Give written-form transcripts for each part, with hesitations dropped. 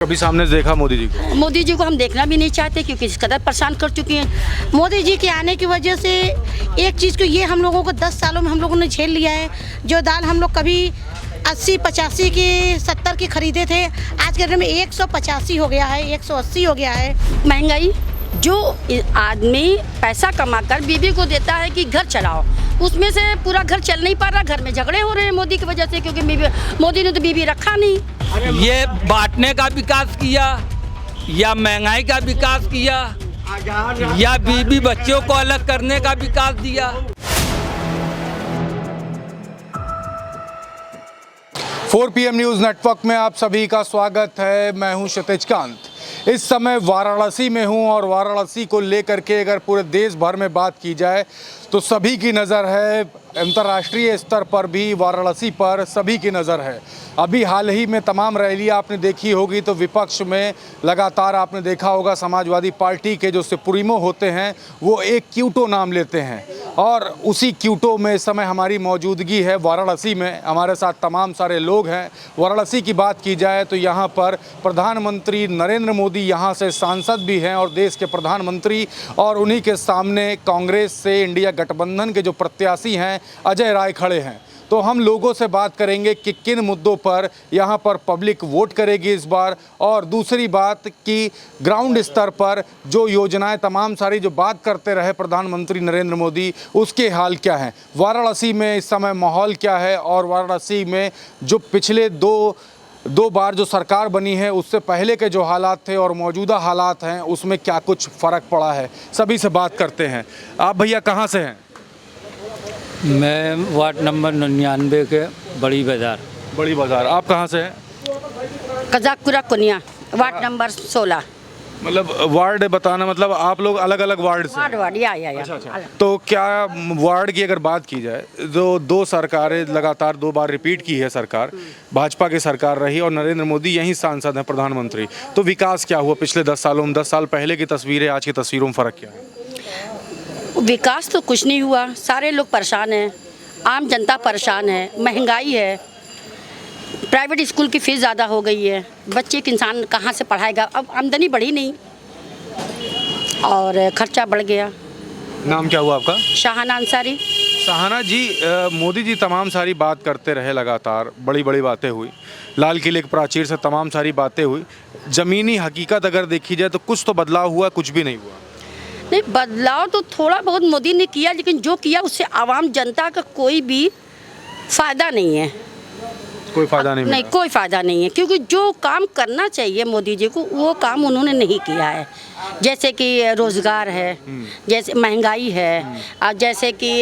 कभी सामने से देखा मोदी जी को? मोदी जी को हम देखना भी नहीं चाहते क्योंकि इस कदर परेशान कर चुके हैं। मोदी जी के आने की वजह से एक चीज़ को ये हम लोगों को 10 सालों में हम लोगों ने झेल लिया है। जो दाल हम लोग कभी 80-85 की 70 की खरीदे थे, आज के दिन में 185 हो गया है, 180 हो गया है। महंगाई, जो आदमी पैसा कमाकर बीवी को देता है कि घर चलाओ, उसमें से पूरा घर चल नहीं पा रहा। घर में झगड़े हो रहे हैं मोदी की वजह से, क्योंकि मोदी ने तो बीवी रखा नहीं। ये बांटने का विकास किया या महंगाई का विकास किया या बीवी बच्चों को अलग करने का विकास दिया? 4 PM न्यूज़ नेटवर्क में आप सभी का स्वागत है। मैं हूं क्षितिज कांत। इस समय वाराणसी में हूं और वाराणसी को लेकर के अगर पूरे देश भर में बात की जाए तो सभी की नज़र है, अंतर्राष्ट्रीय स्तर पर भी वाराणसी पर सभी की नज़र है। अभी हाल ही में तमाम रैलियां आपने देखी होगी तो विपक्ष में लगातार आपने देखा होगा समाजवादी पार्टी के जो सुप्रीमो होते हैं वो एक क्यूटो नाम लेते हैं और उसी क्यूटो में इस समय हमारी मौजूदगी है वाराणसी में। हमारे साथ तमाम सारे लोग हैं। वाराणसी की बात की जाए तो यहाँ पर प्रधानमंत्री नरेंद्र मोदी यहाँ से सांसद भी हैं और देश के प्रधानमंत्री, और उन्हीं के सामने कांग्रेस से इंडिया गठबंधन के जो प्रत्याशी हैं अजय राय खड़े हैं। तो हम लोगों से बात करेंगे कि किन मुद्दों पर यहाँ पर पब्लिक वोट करेगी इस बार, और दूसरी बात कि ग्राउंड स्तर पर जो योजनाएं तमाम सारी जो बात करते रहे प्रधानमंत्री नरेंद्र मोदी, उसके हाल क्या हैं, वाराणसी में इस समय माहौल क्या है, और वाराणसी में जो पिछले दो बार जो सरकार बनी है उससे पहले के जो हालात थे और मौजूदा हालात हैं उसमें क्या कुछ फ़र्क पड़ा है, सभी से बात करते हैं। आप भैया कहाँ से हैं? मैं वार्ड नंबर 99 के बड़ी बाज़ार। आप कहाँ से हैं? कजाकपुरा कुनिया, वार्ड नंबर 16। मतलब वार्ड बताना, मतलब आप लोग अलग अलग वार्ड से हैं? वार्ड या अच्छा। तो क्या वार्ड की अगर बात की जाए तो दो सरकारें लगातार 2 बार रिपीट की है सरकार, भाजपा की सरकार रही और नरेंद्र मोदी यहीं सांसद हैं, प्रधानमंत्री। तो विकास क्या हुआ पिछले 10 सालों में? 10 साल पहले की तस्वीरें आज की तस्वीरों में फ़र्क क्या है? विकास तो कुछ नहीं हुआ। सारे लोग परेशान हैं, आम जनता परेशान है। महंगाई है, प्राइवेट स्कूल की फ़ीस ज़्यादा हो गई है, बच्चे के इंसान कहाँ से पढ़ाएगा? अब आमदनी बढ़ी नहीं और खर्चा बढ़ गया। नाम क्या हुआ आपका? शाहाना अंसारी। शाहाना जी, मोदी जी तमाम सारी बात करते रहे, लगातार बड़ी बड़ी बातें हुई, लाल किले के प्राचीर से तमाम सारी बातें हुई। ज़मीनी हकीकत अगर देखी जाए तो कुछ तो बदलाव हुआ, कुछ भी नहीं हुआ। नहीं, बदलाव तो थोड़ा बहुत मोदी ने किया, लेकिन जो किया उससे आवाम जनता का कोई भी फ़ायदा नहीं है। कोई फ़ायदा नहीं, कोई फ़ायदा नहीं है, क्योंकि जो काम करना चाहिए मोदी जी को वो काम उन्होंने नहीं किया है। जैसे कि रोज़गार है, जैसे महंगाई है, जैसे कि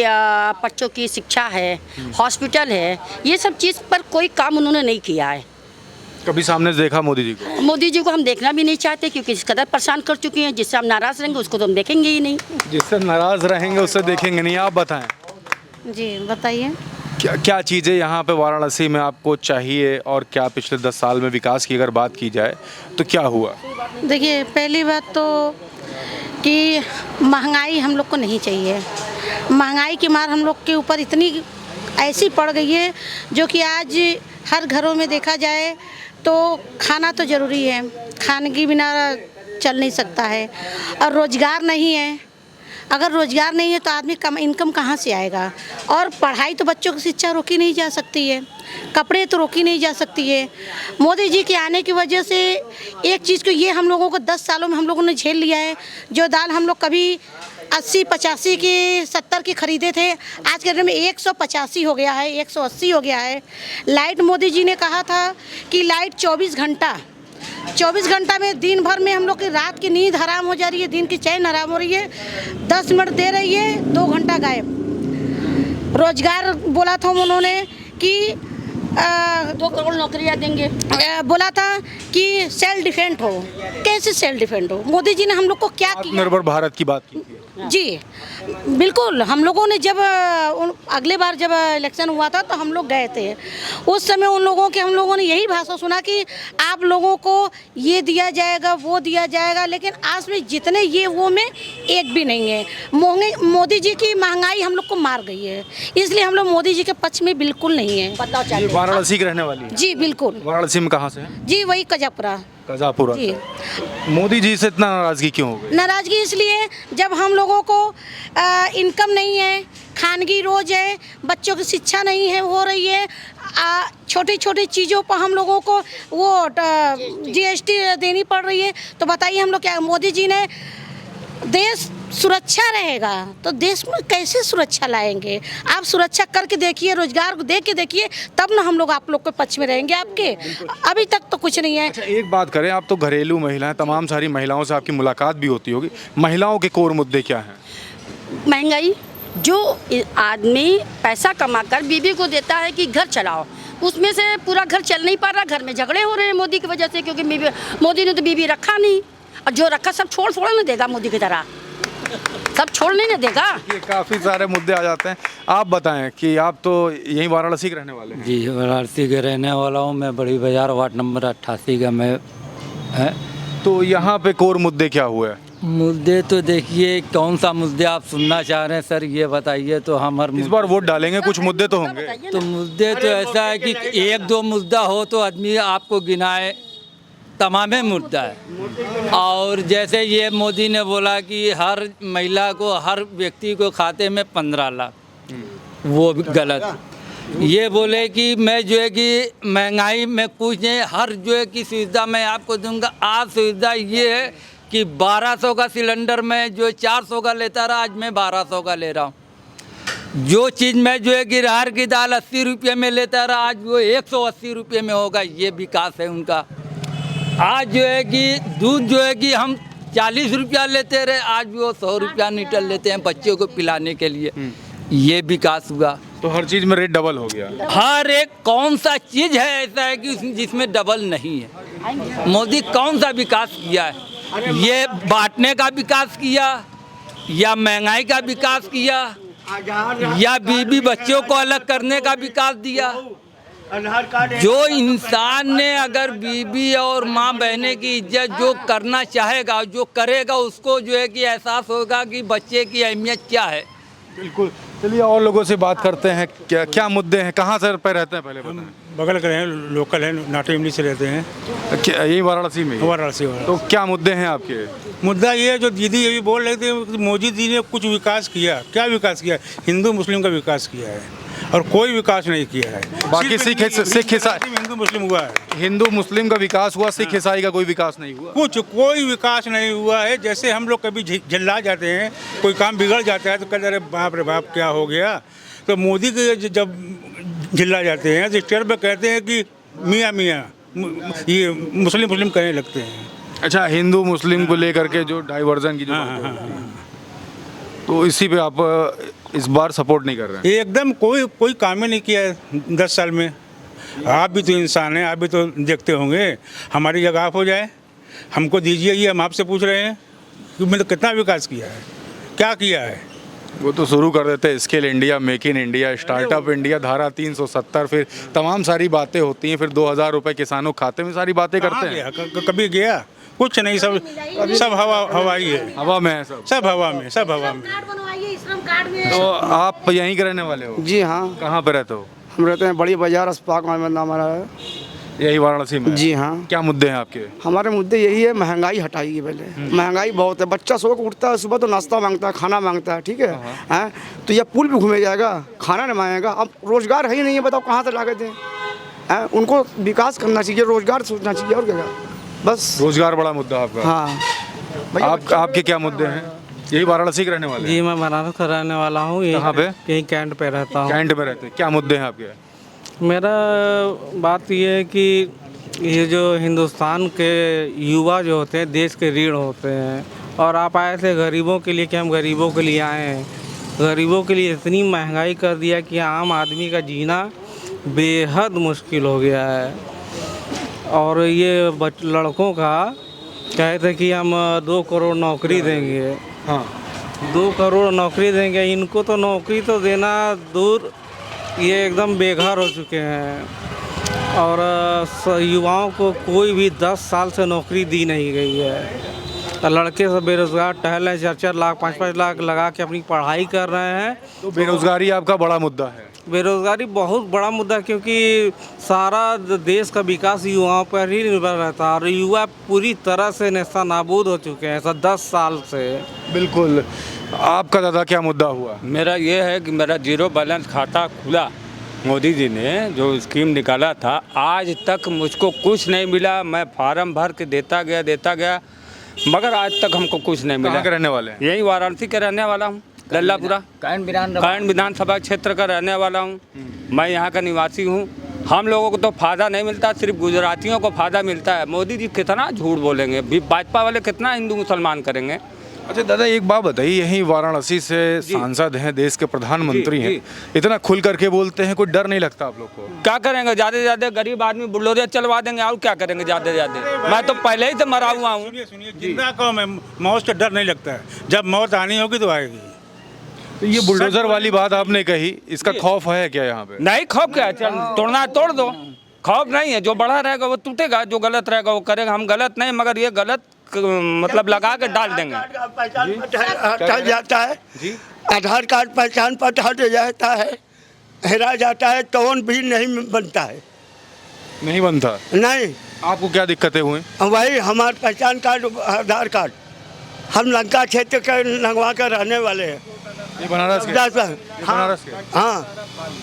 बच्चों की शिक्षा है, हॉस्पिटल है, ये सब चीज़ पर कोई काम उन्होंने नहीं किया है। कभी सामने से देखा मोदी जी को? मोदी जी को हम देखना भी नहीं चाहते क्योंकि इस कदर परेशान कर चुके हैं। जिससे हम नाराज़ रहेंगे उसको तो हम देखेंगे ही नहीं। जिससे नाराज़ रहेंगे उससे देखेंगे नहीं। आप बताएं। जी बताइए। क्या चीज़ें यहाँ पे वाराणसी में आपको चाहिए और क्या पिछले 10 साल में विकास की अगर बात की जाए तो क्या हुआ? देखिए, पहली बात तो कि महंगाई हम लोग को नहीं चाहिए। महंगाई की मार हम लोग के ऊपर इतनी ऐसी पड़ गई है जो कि आज हर घरों में देखा जाए तो खाना तो ज़रूरी है, खाने के बिना चल नहीं सकता है। और रोज़गार नहीं है, अगर रोज़गार नहीं है तो आदमी कम इनकम कहाँ से आएगा? और पढ़ाई तो बच्चों की शिक्षा रोकी नहीं जा सकती है, कपड़े तो रोकी नहीं जा सकती है। मोदी जी के आने की वजह से एक चीज़ को ये हम लोगों को 10 सालों में हम लोगों ने झेल लिया है। जो दाल हम लोग कभी 80-85 की 70 की खरीदे थे, आज के दिन में 185 हो गया है, 180 हो गया है। लाइट, मोदी जी ने कहा था कि लाइट 24 घंटा में दिन भर में हम लोग की रात की नींद हराम हो जा रही है, दिन की चैन हराम हो रही है। 10 मिनट दे रही है, 2 घंटा गायब। रोजगार बोला था उन्होंने कि 2 करोड़ नौकरियां देंगे। बोला था कि सेल्फ डिफेंड हो। कैसे सेल्फ डिफेंड हो? मोदी जी ने हम लोग को क्या किया? आत्मनिर्भर भारत की बात की थी। जी बिल्कुल। हम लोगों ने जब अगले बार जब इलेक्शन हुआ था तो हम लोग गए थे, उस समय उन लोगों के हम लोगों ने यही भाषण सुना कि आप लोगों को ये दिया जाएगा, वो दिया जाएगा, लेकिन आज में जितने ये वो में एक भी नहीं है। मोदी जी की महंगाई हम लोग को मार गई है, इसलिए हम लोग मोदी जी के पक्ष में बिल्कुल नहीं है। वाराणसी की रहने वाली है? जी बिल्कुल। वाराणसी में कहाँ से है? जी वही कजापुरा। कजापुरा जी। मोदी जी से इतना नाराजगी क्यों हो गई? नाराजगी इसलिए जब हम लोगों को इनकम नहीं है, खानगी रोज है, बच्चों की शिक्षा नहीं है हो रही है, छोटी छोटी चीज़ों पर हम लोगों को वो GST देनी पड़ रही है। तो बताइए हम लोग क्या, मोदी जी ने देश सुरक्षा रहेगा तो देश में कैसे सुरक्षा लाएंगे? आप सुरक्षा करके देखिए, रोजगार को दे के देखिए, तब ना हम लोग आप लोग के पक्ष में रहेंगे आपके। अभी तक तो कुछ नहीं है। अच्छा, एक बात करें, आप तो घरेलू महिलाएं, तमाम सारी महिलाओं से आपकी मुलाकात भी होती होगी, महिलाओं के कोर मुद्दे क्या हैं? महंगाई, जो आदमी पैसा कमाकर बीवी को देता है कि घर चलाओ, उसमें से पूरा घर चल नहीं पा रहा, घर में झगड़े हो रहे हैं मोदी की वजह से, क्योंकि मोदी ने तो बीवी रखा नहीं, और जो रखा सब छोड़ थोड़ा ना देगा, मोदी की तरह सब छोड़ने नहीं देगा। ये काफ़ी सारे मुद्दे आ जाते हैं। आप बताएं कि आप तो यहीं वाराणसी के रहने वाले हैं। जी, वाराणसी के रहने वाला हूँ मैं, बड़ी बाजार वार्ड नंबर 88 का मैं है। तो यहाँ पे कोर मुद्दे क्या हुए? मुद्दे तो देखिए, कौन सा मुद्दे आप सुनना चाह रहे हैं सर, ये बताइए। तो हमारे इस बार वोट डालेंगे, कुछ मुद्दे तो होंगे। तो मुद्दे तो ऐसा है कि एक दो मुद्दा हो तो आदमी आपको गिनाए, तमामे मुद्दा है। और जैसे ये मोदी ने बोला कि हर महिला को, हर व्यक्ति को खाते में 15 लाख, वो भी गलत। ये बोले कि मैं जो है कि महंगाई में कुछ नहीं, हर जो है कि सुविधा मैं आपको दूंगा। आज सुविधा ये है कि 1200 का सिलेंडर में जो 400 का लेता रहा, आज मैं 1200 का ले रहा हूँ। जो चीज़ मैं जो है कि अरहर की दाल 80 रुपये में लेता रहा, आज वो 180 रुपये में होगा। ये विकास है उनका। आज जो है कि दूध जो है कि हम 40 रुपया लेते रहे, आज वो 100 रुपया लीटर लेते हैं बच्चों को पिलाने के लिए। ये विकास हुआ। तो हर चीज़ में रेट डबल हो गया। हर एक कौन सा चीज़ है ऐसा है कि जिसमें डबल नहीं है? मोदी कौन सा विकास किया है? ये बांटने का विकास किया, या महंगाई का विकास किया, या बीवी बच्चों को अलग करने का विकास दिया? जो इंसान ने अगर बीवी और माँ बहने की इज्जत जो करना चाहेगा, जो करेगा, उसको जो है कि एहसास होगा कि बच्चे की अहमियत क्या है। बिल्कुल। चलिए और लोगों से बात करते हैं, क्या क्या मुद्दे हैं, कहाँ सर पे रहते हैं पहले बताएं। बगल के हैं, लोकल हैं, नाटो इमली से रहते हैं, यही वाराणसी में? वाराणसी वाला। तो क्या मुद्दे हैं आपके? मुद्दा ये है, जो दीदी ये भी बोल रहे थे कि मोदी जी ने कुछ विकास किया। क्या विकास किया? हिंदू मुस्लिम का विकास किया है, और कोई विकास नहीं किया है। बाकी सिख ईसाई, हिंदू मुस्लिम हुआ है। हिंदू मुस्लिम का विकास हुआ, सिख ईसाई का कोई विकास नहीं हुआ। कोई विकास नहीं हुआ है। जैसे हम लोग कभी झल्ला जाते हैं, कोई काम बिगड़ जाता है तो कहते अरे बाप रे बाप क्या हो गया। तो मोदी के जब झल्ला जाते हैं तो स्टेट पे कहते हैं कि मियाँ मियाँ, ये मुस्लिम कहने लगते हैं। अच्छा, हिंदू मुस्लिम को लेकर के जो डाइवर्जन की जो बात है, तो इसी पे आप इस बार सपोर्ट नहीं कर रहे हैं? एकदम कोई काम ही नहीं किया है 10 साल में। आप भी तो इंसान हैं, आप भी तो देखते होंगे। हमारी जगह आप हो जाए, हमको दीजिए, ये हम आपसे पूछ रहे हैं कि मैंने कितना विकास किया है, क्या किया है। वो तो शुरू कर देते हैं, skill India, make in India, startup India, धारा 370, फिर तमाम सारी बातें होती हैं, फिर 2000 रुपये किसानों खाते में, सारी बातें करते हैं। कभी गया कुछ नहीं, सब हवा ही है। हवा में है सब हवा में। तो आप यहीं के रहने वाले हो? जी हाँ। कहाँ पे रहते हो? हम रहते हैं बड़ी बाजार अस्पाक में, नाम हमारा है। यही वाराणसी में? जी हाँ। क्या मुद्दे हैं आपके? हमारे मुद्दे यही है, महंगाई हटाइए पहले। महंगाई बहुत है। बच्चा सो के उठता है सुबह तो नाश्ता मांगता है, खाना मांगता है, ठीक है हैं? तो यह पुल भी घूमे जाएगा, खाना नहीं मांगेगा। अब रोजगार है ही नहीं है, बताओ कहाँ से ला के दें? हैं? उनको विकास करना चाहिए, रोजगार सोचना चाहिए, और क्या बस। रोजगार बड़ा मुद्दा आपका? हाँ। आपके क्या मुद्दे हैं? यही वाराणसी के रहने वाले? जी, मैं बनारस का रहने वाला हूँ। कहाँ पे? यहीं कैंट पे रहता हूँ। कैंट में रहते हैं। क्या मुद्दे हैं आपके? मेरा बात ये है कि ये जो हिंदुस्तान के युवा जो होते हैं, देश के रीढ़ होते हैं, और आप आए थे गरीबों के लिए कि हम गरीबों के लिए आए हैं। गरीबों के लिए इतनी महंगाई कर दिया कि आम आदमी का जीना बेहद मुश्किल हो गया है। और ये लड़कों का कहते थे कि हम 2 करोड़ नौकरी देंगे। हाँ, 2 करोड़ नौकरी देंगे। इनको तो नौकरी तो देना दूर, ये एकदम बेघर हो चुके हैं। और युवाओं को कोई भी 10 साल से नौकरी दी नहीं गई है। लड़के सब बेरोजगार टहल रहे हैं, 4-4 लाख 5-5 लाख लगा के अपनी पढ़ाई कर रहे हैं। तो बेरोजगारी आपका बड़ा मुद्दा है। बेरोजगारी बहुत बड़ा मुद्दा है, क्योंकि सारा देश का विकास युवाओं पर ही निर्भर रहता है और युवा पूरी तरह से नेस्ता नाबूद हो चुके हैं 10 साल से। बिल्कुल। आपका दादा क्या मुद्दा हुआ? मेरा ये है कि मेरा जीरो बैलेंस खाता खुला, मोदी जी ने जो स्कीम निकाला था, आज तक मुझको कुछ नहीं मिला। मैं फार्म भर के देता गया मगर आज तक हमको कुछ नहीं मिला। कहाँ के रहने वाले हैं? यही वाराणसी के रहने वाला हूँ, लल्लापुरा कैंट विधानसभा क्षेत्र का रहने वाला हूँ। मैं यहाँ का निवासी हूँ। हम लोगों को तो फ़ायदा नहीं मिलता, सिर्फ गुजरातियों को फ़ायदा मिलता है। मोदी जी कितना झूठ बोलेंगे, भाजपा वाले कितना हिंदू मुसलमान करेंगे। अच्छा दादा, एक बात बताइए, यहीं वाराणसी से सांसद हैं, देश के प्रधानमंत्री हैं, इतना खुल करके बोलते हैं, कोई डर नहीं लगता आप लोग को? क्या करेंगे, ज़्यादा से ज़्यादा गरीब आदमी बुलडोजर चलवा देंगे और क्या करेंगे ज़्यादा से ज़्यादा। मैं तो पहले ही से मरा हुआ हूँ। सुनिए, जिंदा कौम है, मौत से डर नहीं लगता है। जब मौत आनी होगी तो आएगी। तो ये बुलडोजर वाली बात आपने कही, इसका खौफ है क्या यहाँ पे? नहीं, खौफ क्या है, तोड़ना है तोड़ दो, खौफ नहीं है। जो बड़ा रहेगा वो टूटेगा, जो गलत रहेगा वो करेगा। हम गलत नहीं, मगर ये गलत मतलब लगा के डाल देंगे। हटा जाता है जी, आधार कार्ड पहचान पत्र हट जाता है, हेरा जाता है, टोन भी नहीं बनता है। नहीं बनता? नहीं। आपको क्या दिक्कतें हुई? वही हमारा पहचान कार्ड, आधार कार्ड, हम लंका क्षेत्र के लगवा कर रहने वाले हैं। ये बनारस के? बनारस के? हाँ,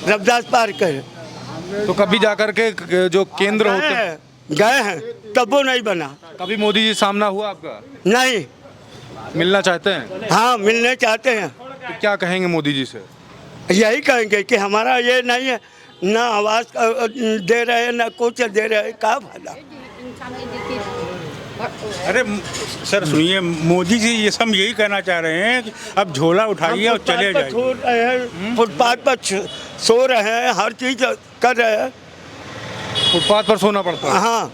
रविदास पार्क के। तो कभी जाकर के जो केंद्र होते हैं गए हैं, तब वो नहीं बना। कभी मोदी जी सामना हुआ आपका? नहीं। मिलना चाहते हैं? हाँ, मिलने चाहते हैं। तो क्या कहेंगे मोदी जी से? यही कहेंगे कि हमारा ये नहीं है, ना आवाज़ दे रहे हैं, ना कुछ दे रहे हैं, क्या फायदा। अरे सर सुनिए, मोदी जी ये सब यही कहना चाह रहे हैं कि अब झोला उठाइए और चले जाइए। सो रहे हैं, फुटपाथ पर सो रहे हैं, हर चीज़ कर रहे हैं। फुटपाथ पर सोना पड़ता है? हाँ।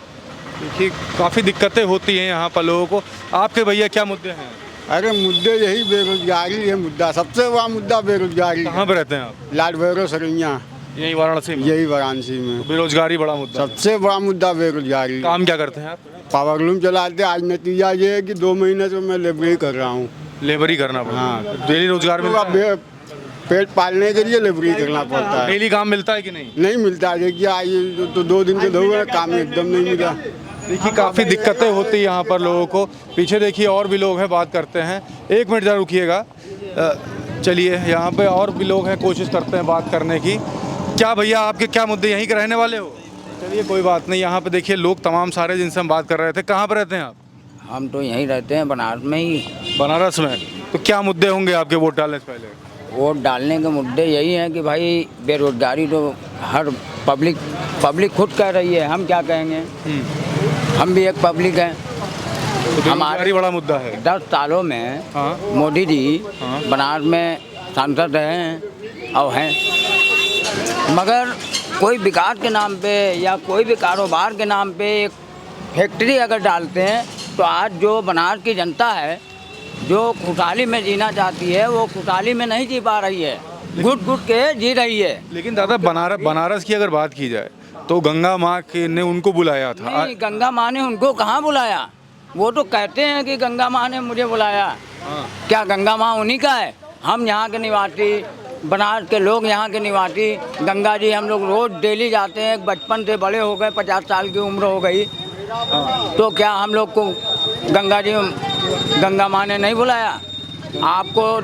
देखिए, काफ़ी दिक्कतें होती हैं यहाँ पर लोगों को। आपके भैया क्या मुद्दे हैं? अरे मुद्दे यही बेरोजगारी है मुद्दा, सबसे बड़ा मुद्दा बेरोजगारी। कहाँ पे रहते हैं आप? लाल भैरव सरैया, यही वाराणसी में? यही वाराणसी में। तो बेरोजगारी बड़ा मुद्दा? सबसे बड़ा मुद्दा बेरोजगारी। काम क्या करते हैं आप? पावर लूम चलाते। आज नतीजा ये है कि 2 महीने से मैं लेबरी कर रहा हूँ। लेबरी करना पड़ता है? हाँ। डेली रोजगार मिलता है? पेट पालने के लिए लेबरी करना पड़ता है। डेली काम मिलता है कि नहीं? नहीं मिलता है। देखिए आज तो 2 दिन से दो काम एकदम नहीं मिला। देखिए, काफ़ी दिक्कतें होती हैं यहाँ पर लोगों को। पीछे देखिए और भी लोग हैं, बात करते हैं। 1 मिनट जरा रुकिएगा। चलिए, यहाँ पे और भी लोग हैं, कोशिश करते हैं बात करने की। क्या भैया, आपके क्या मुद्दे, यहीं के रहने वाले हो? चलिए कोई बात नहीं। यहाँ पे देखिए लोग तमाम सारे जिनसे हम बात कर रहे थे। कहाँ पर रहते हैं आप? हम तो यहीं रहते हैं, बनारस में ही। बनारस में? तो क्या मुद्दे होंगे आपके वोट डालने से पहले? वोट डालने के मुद्दे यही हैं कि भाई बेरोजगारी तो हर पब्लिक खुद कह रही है, हम क्या कहेंगे। हम भी एक पब्लिक हैं। तो हमारी बड़ा मुद्दा है। 10 सालों में मोदी जी बनारस में सांसद रहे हैं और हैं, मगर कोई विकास के नाम पे या कोई भी कारोबार के नाम पे एक फैक्ट्री अगर डालते हैं तो आज जो बनारस की जनता है जो खुशहाली में जीना चाहती है वो खुशहाली में नहीं जी पा रही है, घुट घुट के जी रही है। लेकिन दादा, बनारस की अगर बात की जाए तो गंगा माँ ने उनको बुलाया था। नहीं, गंगा माँ ने उनको कहाँ बुलाया? वो तो कहते हैं कि गंगा माँ ने मुझे बुलाया। क्या गंगा माँ उन्हीं का है? हम यहाँ के निवासी, बनारस के लोग यहाँ के निवासी, गंगा जी हम लोग रोज डेली जाते हैं। बचपन से बड़े हो गए, 50 साल की उम्र हो गई, तो क्या हम लोग को गंगा माँ ने नहीं बुलाया? आपको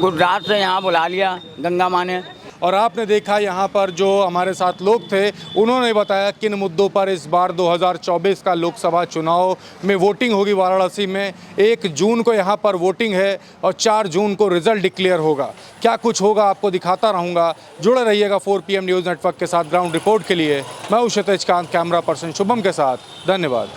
गुजरात से यहाँ बुला लिया गंगा माँ ने। और आपने देखा यहाँ पर जो हमारे साथ लोग थे, उन्होंने बताया किन मुद्दों पर इस बार 2024 का लोकसभा चुनाव में वोटिंग होगी। वाराणसी में 1 जून को यहाँ पर वोटिंग है और 4 जून को रिजल्ट डिक्लेयर होगा। क्या कुछ होगा आपको दिखाता रहूँगा। जुड़े रहिएगा 4 PM न्यूज़ नेटवर्क के साथ। ग्राउंड रिपोर्ट के लिए मैं हूं क्षितिज कांत, कैमरा पर्सन शुभम के साथ। धन्यवाद।